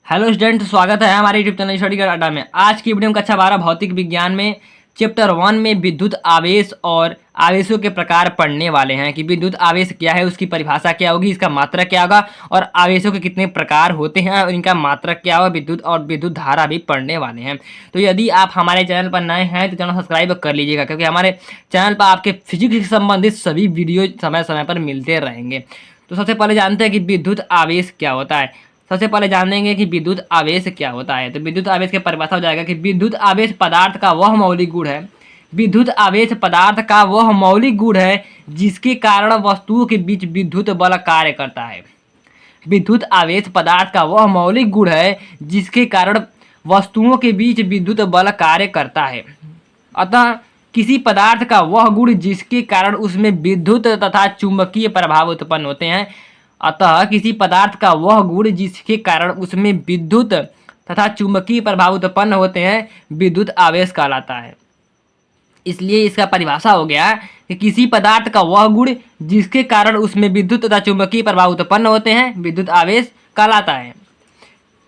Hello student, स्वागत है हमारे यूट्यूब चैनल स्टडी का अड्डा में। आज की वीडियो में कक्षा 12 भौतिक विज्ञान में चैप्टर 1 में विद्युत आवेश और आवेशों के प्रकार पढ़ने वाले हैं कि विद्युत आवेश क्या है, उसकी परिभाषा क्या होगी, इसका मात्रक क्या होगा और आवेशों के कितने प्रकार होते हैं और इनका मात्रक क्या होगा, विद्युत और विद्युत धारा भी पढ़ने वाले हैं। तो यदि आप हमारे चैनल पर नए हैं तो चैनल सब्सक्राइब कर लीजिएगा, क्योंकि हमारे चैनल पर आपके फिजिक्स से संबंधित सभी वीडियो समय समय पर मिलते रहेंगे। तो सबसे पहले जानते हैं कि विद्युत आवेश क्या होता है। सबसे पहले जानेंगे कि विद्युत आवेश क्या होता है। तो विद्युत आवेश की परिभाषा हो जाएगा कि विद्युत आवेश पदार्थ का वह मौलिक गुण है। विद्युत आवेश पदार्थ का वह मौलिक गुण है जिसके कारण वस्तुओं के बीच विद्युत बल कार्य करता है। विद्युत आवेश पदार्थ का वह मौलिक गुण है जिसके कारण वस्तुओं के बीच विद्युत बल कार्य करता है। अतः किसी पदार्थ का वह गुण जिसके कारण उसमें विद्युत तथा चुंबकीय प्रभाव उत्पन्न होते हैं। अतः किसी पदार्थ का वह गुण जिसके कारण उसमें विद्युत तथा चुंबकीय प्रभाव उत्पन्न होते हैं विद्युत आवेश कहलाता है। इसलिए इसका परिभाषा हो गया कि किसी पदार्थ का वह गुण जिसके कारण उसमें विद्युत तथा चुंबकीय प्रभाव उत्पन्न होते हैं विद्युत आवेश कहलाता है।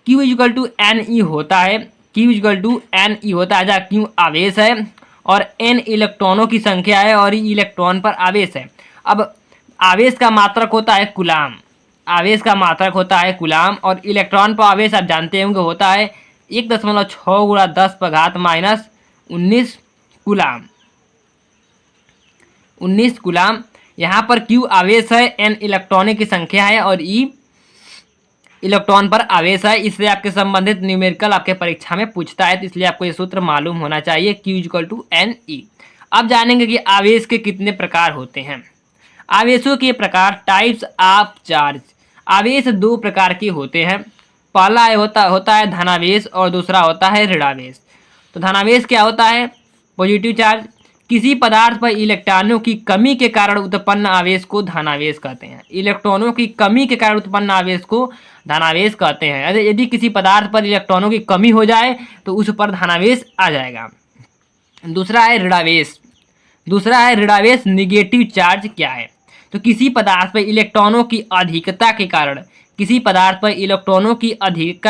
Q equal to N E होता है। Q equal to N E होता है जहाँ Q आवेश है और n इलेक्ट्रॉनों की संख्या है और ई इलेक्ट्रॉन पर आवेश है। अब आवेश का मात्रक होता है कूलाम। आवेश का मात्रक होता है कूलाम और इलेक्ट्रॉन पर आवेश आप जानते होंगे होता है 1.6 गुणा 10⁻⁻19 कूलाम। 19 कूलाम। यहाँ पर Q आवेश है, n इलेक्ट्रॉनों की संख्या है और E इलेक्ट्रॉन पर आवेश है। इससे आपके संबंधित न्यूमेरिकल आपके परीक्षा में पूछता है, तो इसलिए आपको ये सूत्र मालूम होना चाहिए Q equal to N E. अब जानेंगे कि आवेश के कितने प्रकार होते हैं। आवेशों के प्रकार, टाइप्स ऑफ चार्ज। आवेश दो प्रकार के होते हैं। पहला होता है धनावेश और दूसरा होता है ऋणावेश। तो धनावेश क्या होता है? Positive charge. किसी पदार्थ पर इलेक्ट्रॉनों की कमी के कारण उत्पन्न आवेश को धनावेश कहते हैं। इलेक्ट्रॉनों की कमी के कारण उत्पन्न आवेश को धनावेश कहते हैं। यदि किसी पदार्थ पर इलेक्ट्रॉनों की कमी हो जाए तो उस पर धनावेश आ जाएगा। दूसरा है ऋणावेश। ऋणावेश निगेटिव चार्ज क्या है? तो किसी पदार्थ पर इलेक्ट्रॉनों की अधिकता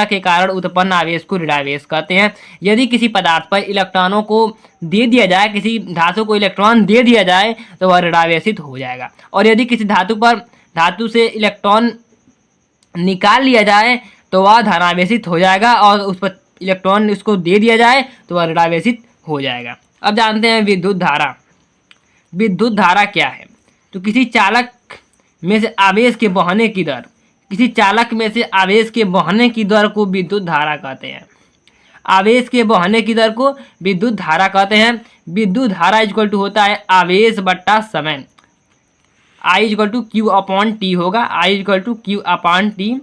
के कारण उत्पन्न आवेश को ऋणावेश कहते हैं। यदि किसी पदार्थ पर इलेक्ट्रॉनों को दे दिया जाए, किसी धातु को इलेक्ट्रॉन दे दिया जाए तो वह ऋणावेशित हो जाएगा। और यदि किसी धातु से इलेक्ट्रॉन निकाल लिया जाए तो वह धनावेशित हो जाएगा और उस पर इलेक्ट्रॉन उसको दे दिया जाए तो वह ऋणावेशित हो जाएगा। अब जानते हैं विद्युत धारा। विद्युत धारा क्या है? तो किसी चालक में से आवेश के बहने की दर को विद्युत धारा कहते हैं। आवेश के बहने की दर को विद्युत धारा कहते हैं। विद्युत धारा इक्वल टू होता है आवेश बट्टा समय। I equal to Q upon T होगा। I equal to Q upon T.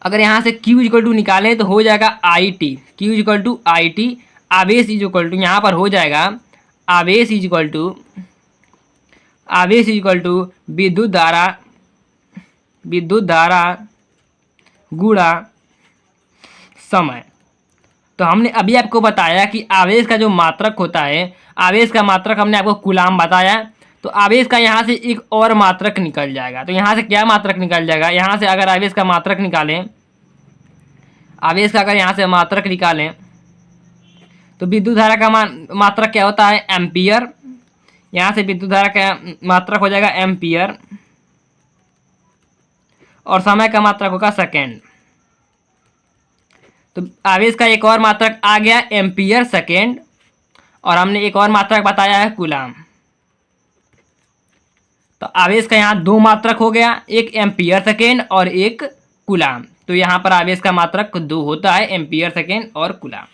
अगर यहाँ से Q इक्वल टू निकालें तो हो जाएगा I T. Q equal to I T. आवेश इक्वल टू यहाँ पर हो जाएगा आवेश इक्वल टू विद्युत धारा गुणा समय। तो हमने अभी आपको बताया कि आवेश का जो मात्रक होता है, आवेश का मात्रक हमने आपको कूलाम बताया। तो आवेश का यहाँ से एक और मात्रक निकल जाएगा। तो यहाँ से क्या मात्रक निकल जाएगा? यहाँ से अगर आवेश का मात्रक निकालें, तो विद्युत धारा का मात्रक क्या होता है? एम्पियर। यहाँ से विद्युत धारा का मात्रक हो जाएगा एम्पियर और समय का मात्रक होगा सेकेंड। तो आवेश का एक और मात्रक आ गया एम्पियर सेकेंड और हमने एक और मात्रक बताया है कूलाम। तो आवेश का यहाँ दो मात्रक हो गया, एक एम्पियर सेकेंड और एक कूलाम। तो यहाँ पर आवेश का मात्रक दो होता है, एम्पियर सेकेंड और कूलाम।